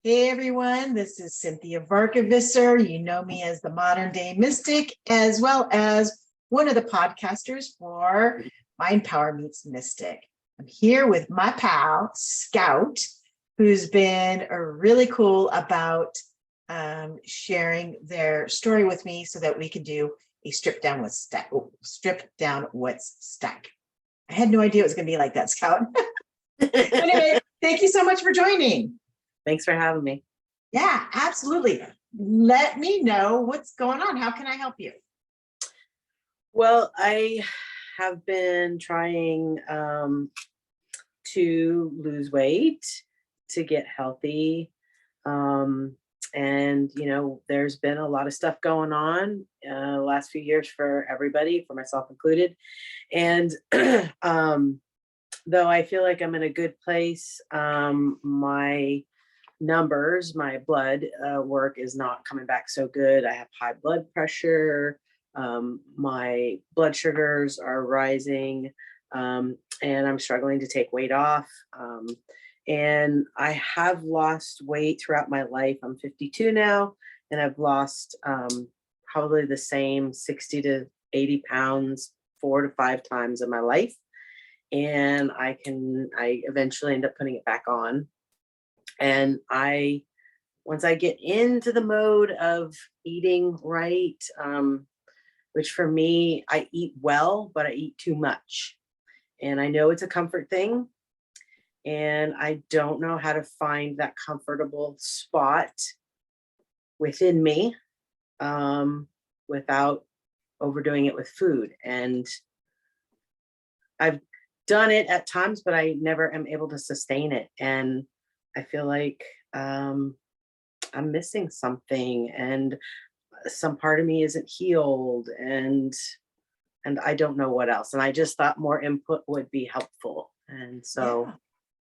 Hey everyone, this is Cynthia Varkevisser. You know me as the Modern Day Mystic, as well as one of the podcasters for Mind Power Meets Mystic. I'm here with my pal, Scout, who's been really cool about sharing their story with me so that we can do a strip down what's stuck. I had no idea it was going to be like that, Scout. Anyway, thank you so much for joining. Thanks for having me. Yeah, absolutely. Let me know what's going on. How can I help you? Well, I have been trying to lose weight, to get healthy. And, there's been a lot of stuff going on last few years for everybody, for myself included. And though I feel like I'm in a good place, my numbers, my blood work is not coming back so good. I have high blood pressure. My blood sugars are rising, and I'm struggling to take weight off. And I have lost weight throughout my life. I'm 52 now, and I've lost probably the same 60 to 80 pounds 4 to 5 times in my life. And I eventually end up putting it back on. And once I get into the mode of eating right, which for me, I eat well, but I eat too much. And I know it's a comfort thing. And I don't know how to find that comfortable spot within me without overdoing it with food. And I've done it at times, but I never am able to sustain it. And I feel like I'm missing something, and some part of me isn't healed, and I don't know what else. And I just thought more input would be helpful. And so,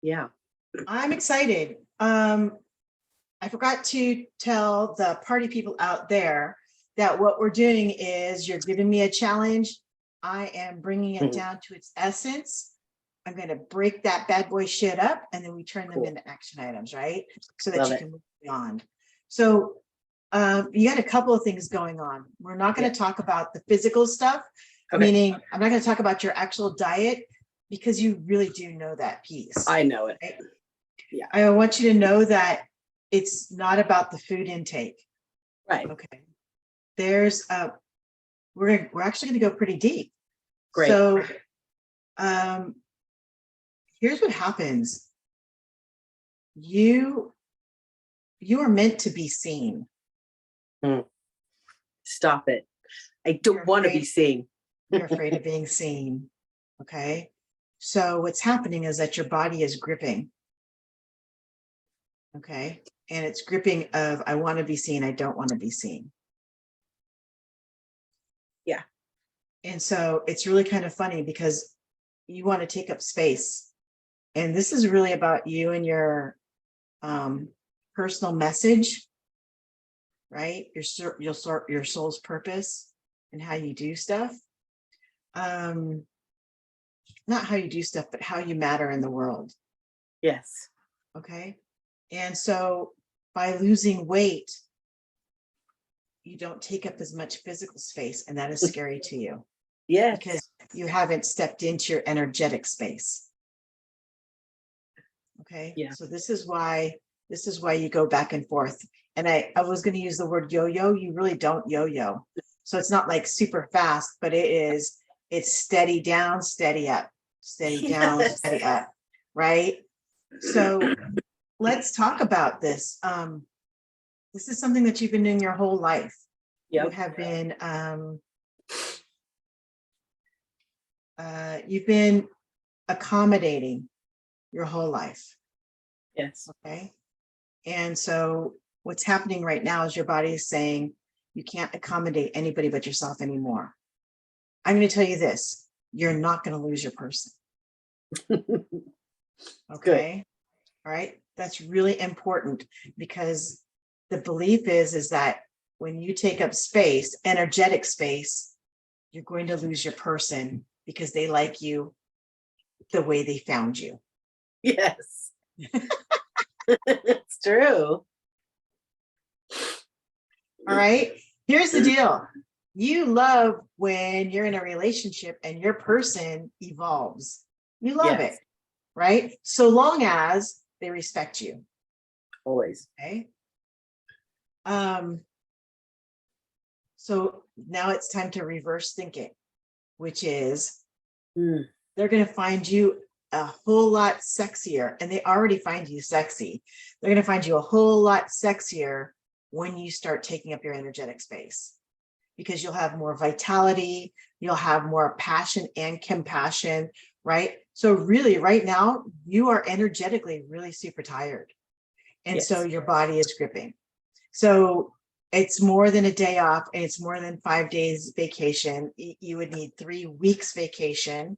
yeah. I'm excited. I forgot to tell the party people out there that what we're doing is you're giving me a challenge. I am bringing it down to its essence. I'm going to break that bad boy shit up, and then we turn them into action items, right? So that you can move beyond. So you got a couple of things going on. We're not going to talk about the physical stuff, meaning I'm not going to talk about your actual diet, because you really do know that piece. I know it. Right? Yeah. I want you to know that it's not about the food intake. Right. Okay. There's we're actually going to go pretty deep. Great. So here's what happens. You are meant to be seen. Stop it. I don't want to be seen. You're afraid of being seen. Okay. So what's happening is that your body is gripping. Okay. And it's gripping of, I want to be seen. I don't want to be seen. Yeah. And so it's really kind of funny because you want to take up space. And this is really about you and your personal message, right? Your soul's purpose and how you do stuff. Not how you do stuff, but how you matter in the world. Yes. Okay. And so by losing weight, you don't take up as much physical space, and that is scary to you. Yeah. Because you haven't stepped into your energetic space. Okay. Yeah. So this is why you go back and forth. And I was going to use the word yo-yo. You really don't yo-yo. So it's not like super fast, but it's steady down, steady up, steady down, steady up. Right. So let's talk about this. This is something that you've been doing your whole life. Yep. You have been, you've been accommodating your whole life. Yes. Okay. And so what's happening right now is your body is saying you can't accommodate anybody but yourself anymore. I'm going to tell you this, you're not going to lose your person. Okay. All right. That's really important, because the belief is that when you take up space, energetic space, you're going to lose your person because they like you the way they found you. Yes. It's true. All right. Here's the deal. You love when you're in a relationship and your person evolves. You love Yes. it, right? So long as they respect you. Always. Okay. So now it's time to reverse thinking, which is Mm, they're going to find you a whole lot sexier, and they already find you sexy. They're going to find you a whole lot sexier when you start taking up your energetic space, because you'll have more vitality, you'll have more passion and compassion, right? So really right now you are energetically really super tired. And so yes. your body is gripping. So it's more than a day off, and it's more than 5 days vacation. You would need 3 weeks vacation,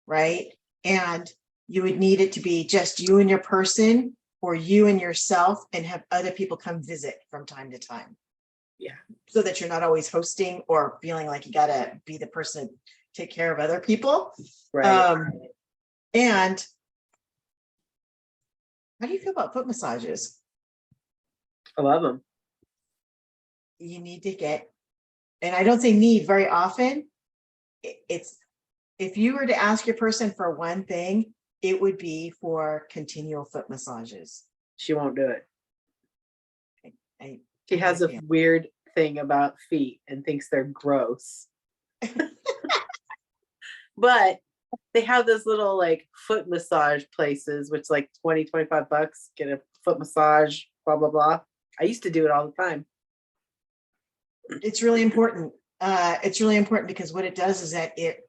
right? And you would need it to be just you and your person, or you and yourself, and have other people come visit from time to time. Yeah. So that you're not always hosting or feeling like you gotta be the person to take care of other people. Right. And how do you feel about foot massages? I love them. You need to get, and I don't say need very often. It's, if you were to ask your person for one thing, it would be for continual foot massages. She won't do it. I She has a weird thing about feet and thinks they're gross. But they have those little like foot massage places, which like 20-25 bucks, get a foot massage, blah, blah, blah. I used to do it all the time. It's really important. It's really important because what it does is that it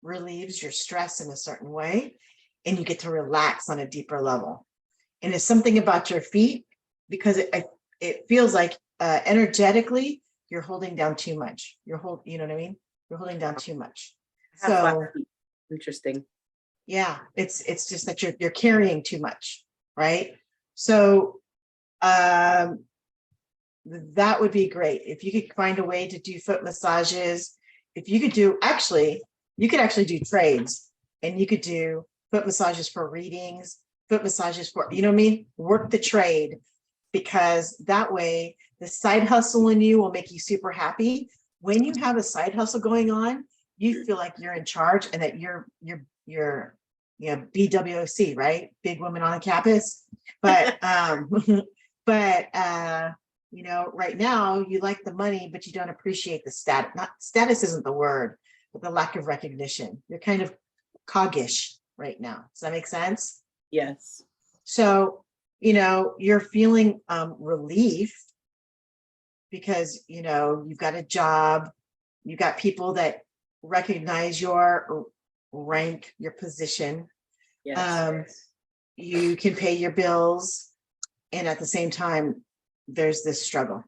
relieves your stress in a certain way, and you get to relax on a deeper level. And it's something about your feet, because it feels like energetically you're holding down too much. You know what I mean? You're holding down too much. I have flat So feet. Interesting. yeah, it's just that you're carrying too much, right? So that would be great if you could find a way to do foot massages. If you could do, actually, you could actually do trades, and you could do foot massages for readings, foot massages for, you know what I mean? Work the trade, because that way the side hustle in you will make you super happy. When you have a side hustle going on, you feel like you're in charge, and that you're BWOC, right? Big woman on campus. But but right now you like the money, but you don't appreciate the status. Not status isn't the word, but the lack of recognition. You're kind of coggish right now. Does that make sense? Yes. So, you're feeling relief because, you've got a job, you got people that recognize your rank, your position. Yes. You can pay your bills. And at the same time, there's this struggle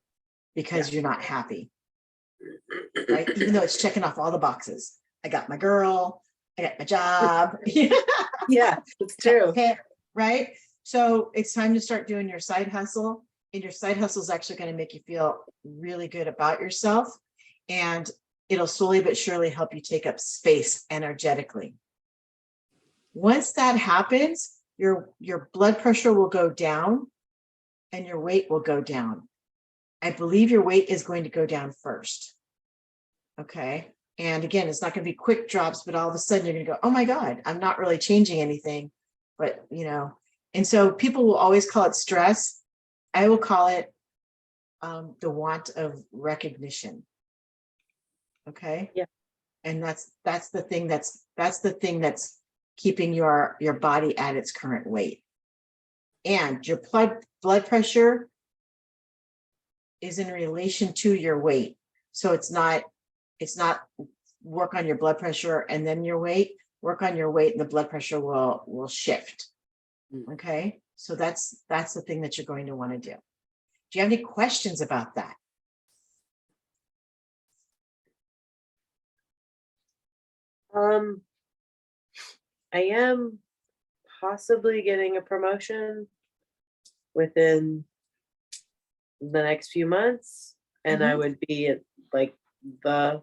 because you're not happy, right? Even though it's checking off all the boxes. I got my girl, I got my job. Yeah, it's true. Right? So it's time to start doing your side hustle. And your side hustle is actually going to make you feel really good about yourself. And it'll slowly but surely help you take up space energetically. Once that happens, your blood pressure will go down and your weight will go down. I believe your weight is going to go down first. Okay. And again, it's not going to be quick drops, but all of a sudden you're going to go, oh my God, I'm not really changing anything. But, and so people will always call it stress. I will call it the want of recognition. Okay. Yeah. And that's the thing that's keeping your body at its current weight. And your blood pressure is in relation to your weight. So it's not work on your blood pressure and then your weight. Work on your weight and the blood pressure will shift. Okay. So that's the thing that you're going to want to do. Do you have any questions about that? I am possibly getting a promotion within the next few months, and I would be like the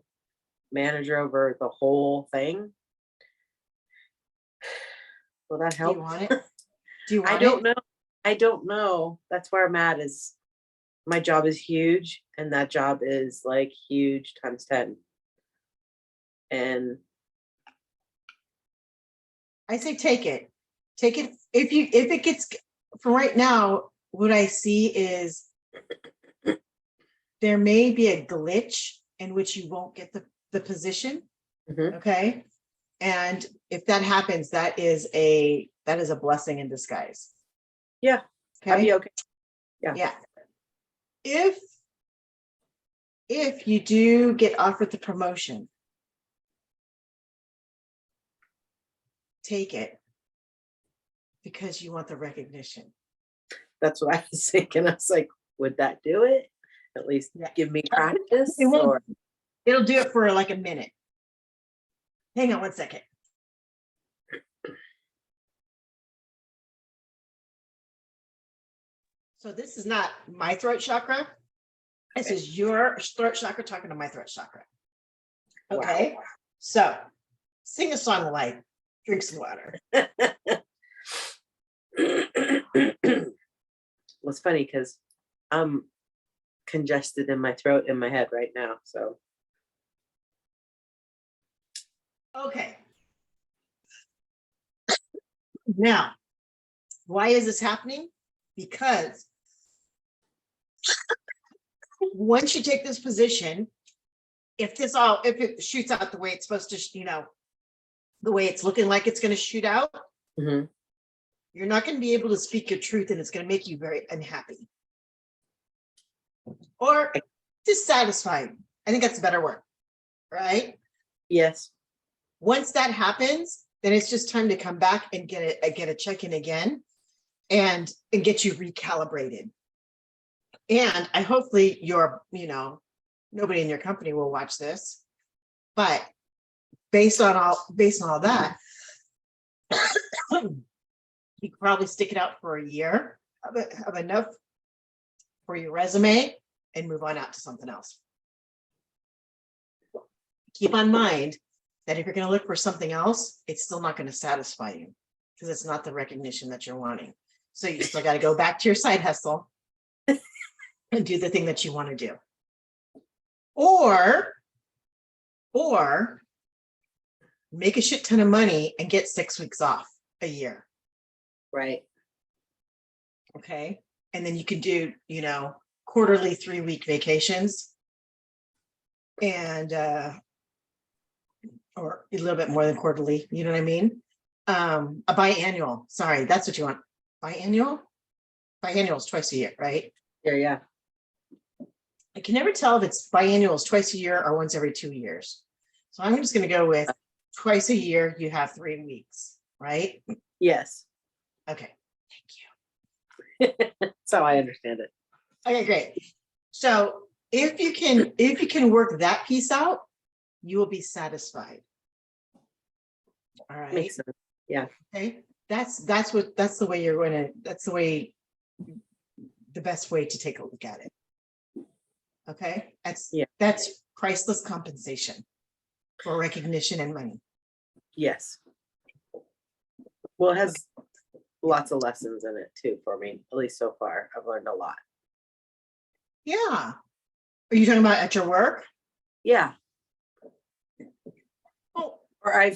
manager over the whole thing. Will that help? Do you want it? Do you want I don't it? know. I don't know. That's where I'm at is my job is huge and that job is like huge times 10. And I say take it. Take it. If it gets, for right now, what I see is there may be a glitch in which you won't get the position. Mhm. Okay. And if that happens, that is a blessing in disguise. yeah, I'd be okay. Yeah. If you do get offered the promotion, take it because you want the recognition. That's what I was thinking. I was like, would that do it? At least Yeah. give me practice It won't. or It'll do it for like a minute. Hang on one second. So this is not my throat chakra. This is your throat chakra talking to my throat chakra. Okay. So sing a song of life, drink some water. Well, it's funny because I'm congested in my throat and my head right now. So Okay. Now, why is this happening? Because once you take this position, if it shoots out the way it's supposed to, the way it's looking like it's going to shoot out, mhm. you're not going to be able to speak your truth and it's going to make you very unhappy or dissatisfied. I think that's a better word, right? Yes. Once that happens, then it's just time to come back and get a check-in again and get you recalibrated. And I hopefully nobody in your company will watch this, but based on all that, you could probably stick it out for a year of enough for your resume and move on out to something else. Keep in mind that if you're going to look for something else, it's still not going to satisfy you because it's not the recognition that you're wanting. So you still got to go back to your side hustle and do the thing that you want to do. Or make a shit ton of money and get 6 weeks off a year. Right. Okay. And then you can do, quarterly 3-week vacations and, or a little bit more than quarterly, you know what I mean? A biannual, sorry, that's what you want. Biannual? Biannual is twice a year, right? Yeah. I can never tell if it's biannual is twice a year or once every 2 years. So I'm just going to go with twice a year, you have 3 weeks, right? Yes. Okay. Thank you. That's how I understand it. Okay, great. So if you can work that piece out, you will be satisfied. All right. Makes sense. Yeah. Okay. That's the way you're going to, that's the best way to take a look at it. Okay. That's priceless compensation for recognition and money. Yes. Well, it has lots of lessons in it too for me, at least so far. I've learned a lot. Yeah. Are you talking about at your work? Yeah. Oh, Or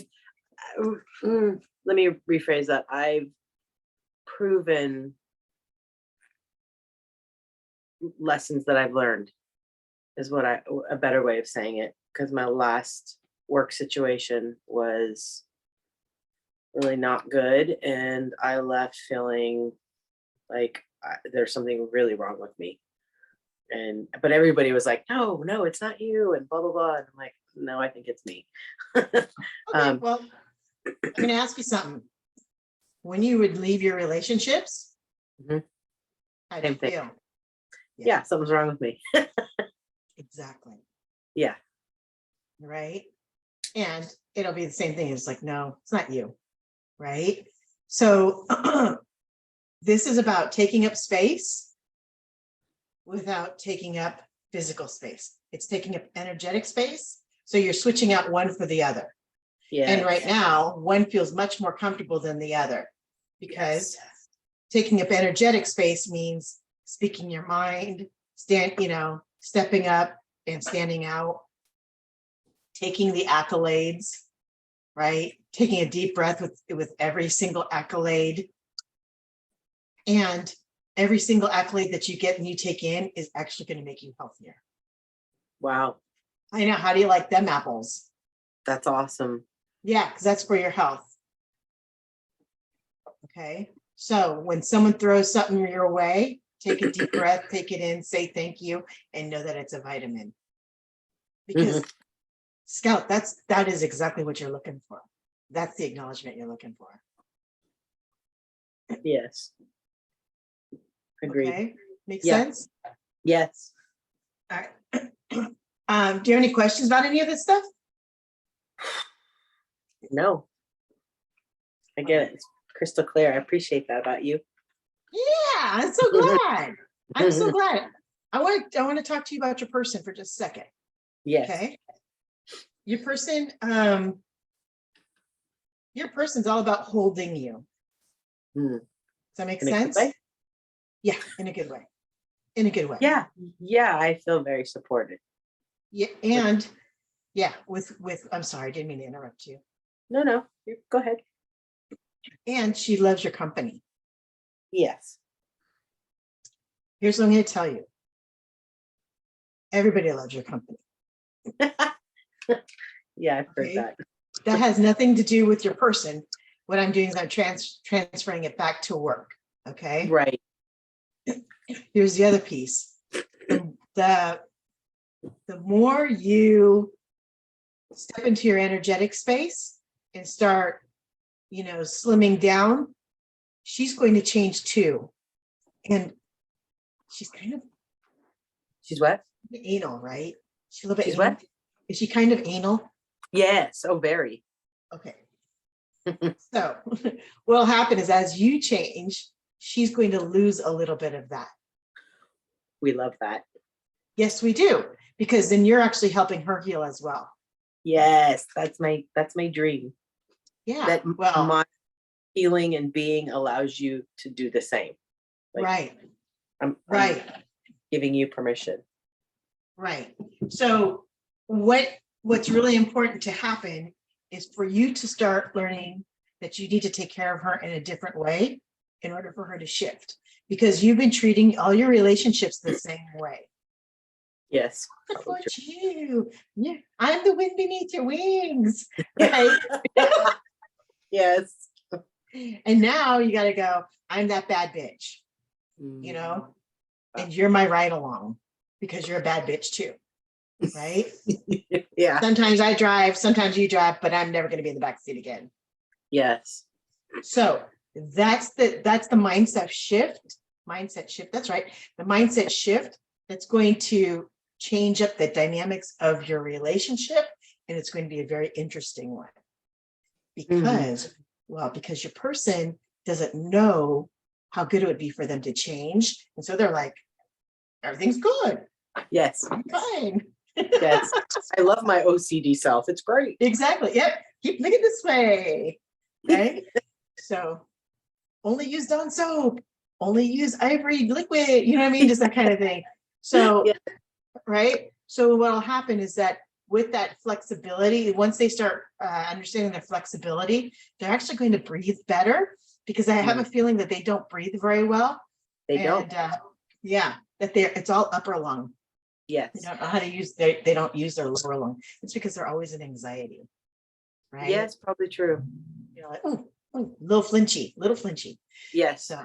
let me rephrase that. I've proven lessons that I've learned is a better way of saying it. Because my last work situation was really not good. And I left feeling like there's something really wrong with me. But everybody was like, no, it's not you, and blah, blah, blah. And I'm like, no, I think it's me. okay. Well, I'm going to ask you something. When you would leave your relationships, Mhm. how do you Same thing. feel? Yeah, something's wrong with me. Exactly. Yeah. Right. And it'll be the same thing. It's like, no, it's not you. Right. So this is about taking up space without taking up physical space. It's taking up energetic space. So you're switching out one for the other. Yeah. And right now, one feels much more comfortable than the other because taking up energetic space means speaking your mind, stepping up and standing out, taking the accolades, right? Taking a deep breath with every single accolade. And every single accolade that you get and you take in is actually going to make you healthier. Wow. I know. How do you like them apples? That's awesome. Yeah, because that's for your health. Okay. So when someone throws something your way, take a deep breath, take it in, say thank you, and know that it's a vitamin. Because Scout, that is exactly what you're looking for. That's the acknowledgement you're looking for. Yes. Agreed. Okay. Makes Yeah. sense? Yes. All right. Do you have any questions about any of this stuff? No. I get it. It's crystal clear. I appreciate that about you. Yeah, I'm so glad. I'm so glad. I want to talk to you about your person for just a second. Yes. Okay. Your person's all about holding you. Mm. Does that make In a good sense? way? Yeah, in a good way. In a good way. Yeah. Yeah. I feel very supported. Yeah, and yeah, with I'm sorry, I didn't mean to interrupt you. No. Go ahead. And she loves your company. Yes. Here's what I'm going to tell you. Everybody loves your company. Yeah, I've heard Okay. that. That has nothing to do with your person. What I'm doing is I'm transferring it back to work. Okay. Right. Here's the other piece. The more you step into your energetic space and start, slimming down, she's going to change too. And she's kind of what? anal, right? She's a little bit She's anal. what? Is she kind of anal? Yes. Oh, very. Okay. So what'll happen is as you change, she's going to lose a little bit of that. We love that. Yes, we do. Because then you're actually helping her heal as well. Yes. That's my dream. Yeah. That well, my healing and being allows you to do the same. Right. I'm Right. giving you permission. Right. So what's really important to happen is for you to start learning that you need to take care of her in a different way in order for her to shift, because you've been treating all your relationships the same way. Yes. Look at you. Yeah, I'm the wind beneath your wings. Right. Yes. And now you got to go, I'm that bad bitch, and you're my ride along because you're a bad bitch too. Right. Yeah. Sometimes I drive, sometimes you drive, but I'm never going to be in the back seat again. Yes. So that's the mindset shift. That's right. The mindset shift that's going to change up the dynamics of your relationship. And it's going to be a very interesting one because your person doesn't know how good it would be for them to change. And so they're like, everything's good. Yes. I'm fine. Yes. I love my OCD self. It's great. Exactly. Yep. Keep looking this way. Right. So only use Dawn soap, only use Ivory liquid, you know what I mean? Just that kind of thing. So, Yeah. Right. So what'll happen is that with that flexibility, once they start understanding their flexibility, they're actually going to breathe better, because I have a feeling that they don't breathe very well. They don't. It's all upper lung. Yes. They don't know how to use they don't use their lower lung. It's because they're always in anxiety. Right. Yes, probably true. Like, oh, little flinchy. Yes. So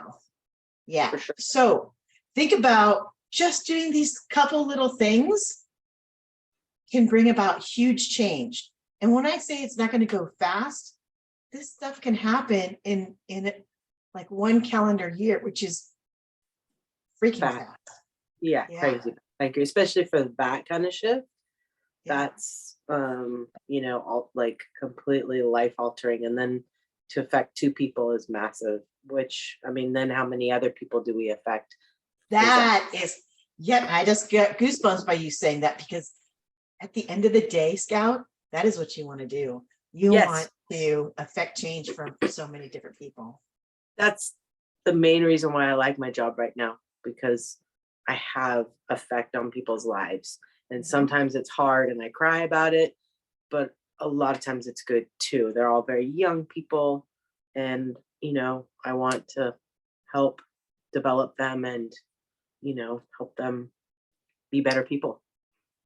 yeah. For sure. So think about just doing these couple little things can bring about huge change. And when I say it's not going to go fast, this stuff can happen in like one calendar year, which is freaking fast. Yeah, crazy. Thank you. Especially for that kind of shift. Yeah. That's all like completely life altering. And then to affect two people is massive, which then how many other people do we affect? I just get goosebumps by you saying that, because at the end of the day, Scout, that is what you want to do. You want to affect change for so many different people. That's the main reason why I like my job right now, because I have effect on people's lives. And sometimes it's hard and I cry about it, but a lot of times it's good too. They're all very young people, and I want to help develop them and help them be better people.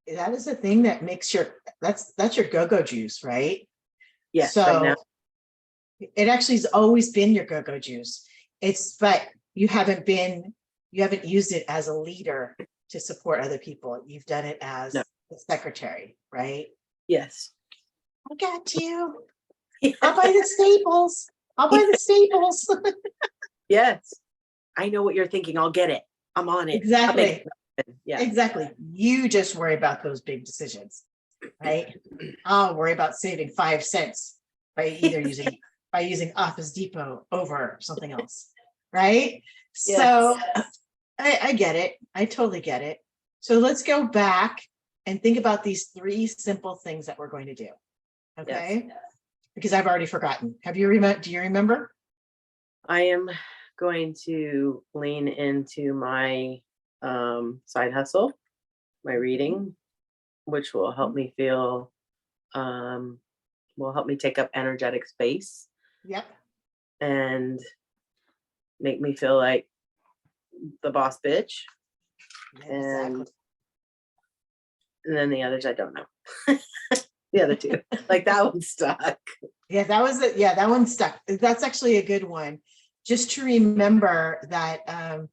That is the thing that makes that's your go-go juice, right? Yes, right now. So it actually has always been your go-go juice. But you haven't used it as a leader to support other people. You've done it as No. the secretary, right? Yes. I got you. I'll buy the staples. I'll buy the staples. Yes. I know what you're thinking. I'll get it. I'm on it. I'll make Exactly. it happen. Yeah. Exactly. You just worry about those big decisions, right? I'll worry about saving 5 cents by using Office Depot over something else, right? Yes. So I get it. I totally get it. So let's go back and think about these 3 simple things that we're going to do. Okay. Yes. Because I've already forgotten. Do you remember? I am going to lean into my side hustle, my reading, which will help me feel, will help me take up energetic space Yep. and make me feel like the boss bitch. Exactly. And then the others, I don't know. The other 2, like that one stuck. Yeah, that was it. Yeah, that one stuck. That's actually a good one. Just to remember that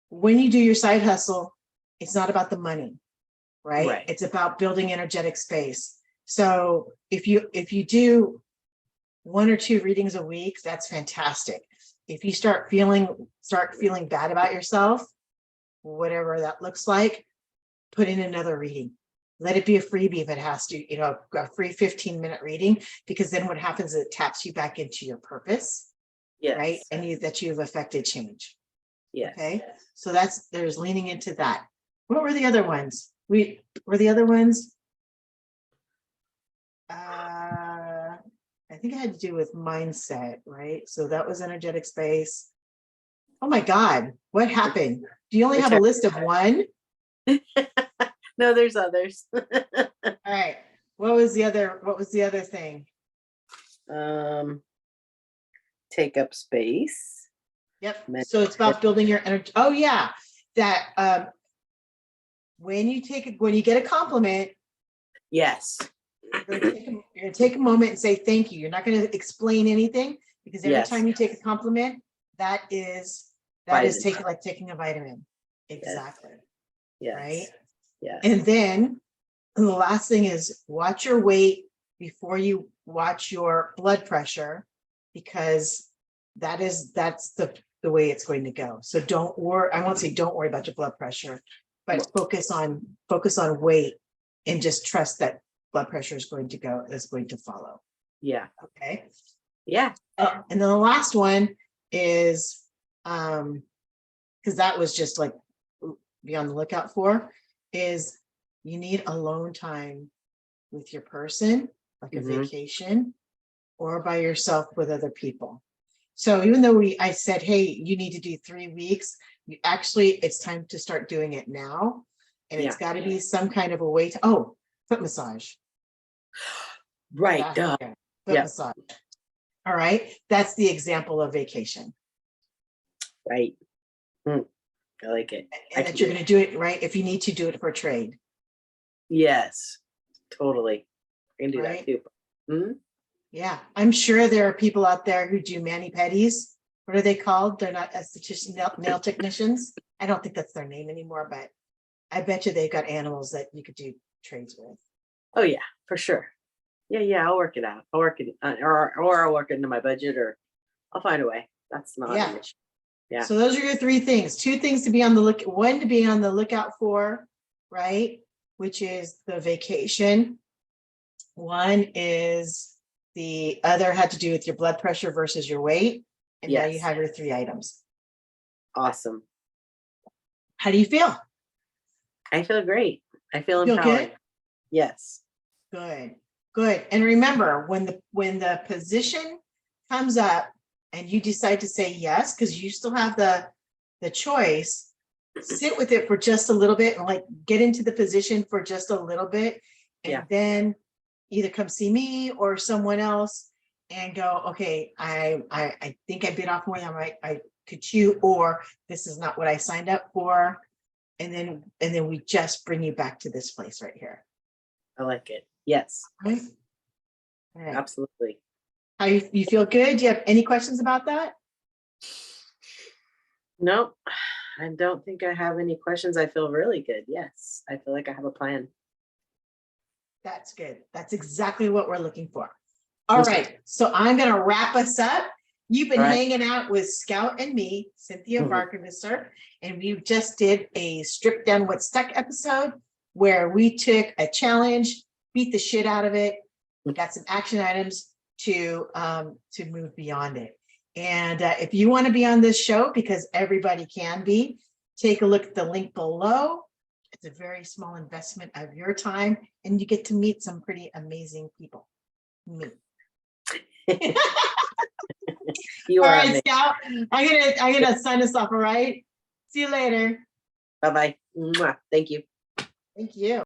when you do your side hustle, it's not about the money, right? Right. It's about building energetic space. So if you do 1 or 2 readings a week, that's fantastic. If you start feeling bad about yourself, whatever that looks like, put in another reading. Let it be a freebie if it has to, a free 15-minute reading, because then what happens is it taps you back into your purpose, Yes. right? And that you've affected change. Yes. Okay. So there's leaning into that. What were the other ones? I think it had to do with mindset, right? So that was energetic space. Oh my God, what happened? Do you only have a list of 1? No, there's others. All right. What was the other thing? Take up space. Yep. So it's about building your energy. Oh yeah. That when you get a compliment. Yes. You're gonna take a moment and say thank you. You're not gonna explain anything, because every time you take a compliment, that is taking a vitamin. Exactly. Yes. Right. Yes. And then the last thing is watch your weight before you watch your blood pressure, because that's the way it's going to go. So don't worry. I won't say don't worry about your blood pressure, but focus on weight and just trust that blood pressure is going to follow. Yeah. Okay. Yeah. And then the last one is, because that was just like be on the lookout for, is you need alone time with your person, like a vacation, or by yourself with other people. So even though I said, hey, you need to do 3 weeks, it's time to start doing it now. And it's got to be some kind of a way to, foot massage. Right. Foot massage. All right. That's the example of vacation. Right. I like it. And that you're going to do it, right? If you need to do it for trade. Yes, totally. I can do that too. Mm-hmm. Yeah. I'm sure there are people out there who do mani-pedis. What are they called? They're not esthetician, nail technicians. I don't think that's their name anymore, but I bet you they've got animals that you could do trades with. Oh yeah, for sure. Yeah. I'll work it out. I'll work it, or I'll work it into my budget, or I'll find a way. That's not an issue. Yeah. So those are your 3 things. 2 things to be on the one to be on the lookout for, right? Which is the vacation. One is the other had to do with your blood pressure versus your weight. And now you have your 3 items. Awesome. How do you feel? I feel great. I feel empowered. Good? Yes. Good. And remember, when the position comes up and you decide to say yes, because you still have the choice, sit with it for just a little bit and like get into the position for just a little bit. And Yeah. then either come see me or someone else and go, okay, I think I bit off more than I could chew, or this is not what I signed up for. And then we just bring you back to this place right here. I like it. Yes, Right? All right. absolutely. How you feel good? Do you have any questions about that? Nope. I don't think I have any questions. I feel really good. Yes. I feel like I have a plan. That's good. That's exactly what we're looking for. All Okay. right, so I'm gonna wrap us up. You've been All right. hanging out with Scout and me, Cynthia Mhm. Barkevister, and we just did a strip down what's stuck episode where we took a challenge, beat the shit out of it. We got some action items to move beyond it. And if you want to be on this show, because everybody can be, take a look at the link below. It's a very small investment of your time, and you get to meet some pretty amazing people. Me. You All are right, amazing. Scout. I'm gonna sign us off. All right. See you later. Bye-bye. Mwah. Thank you. Thank you.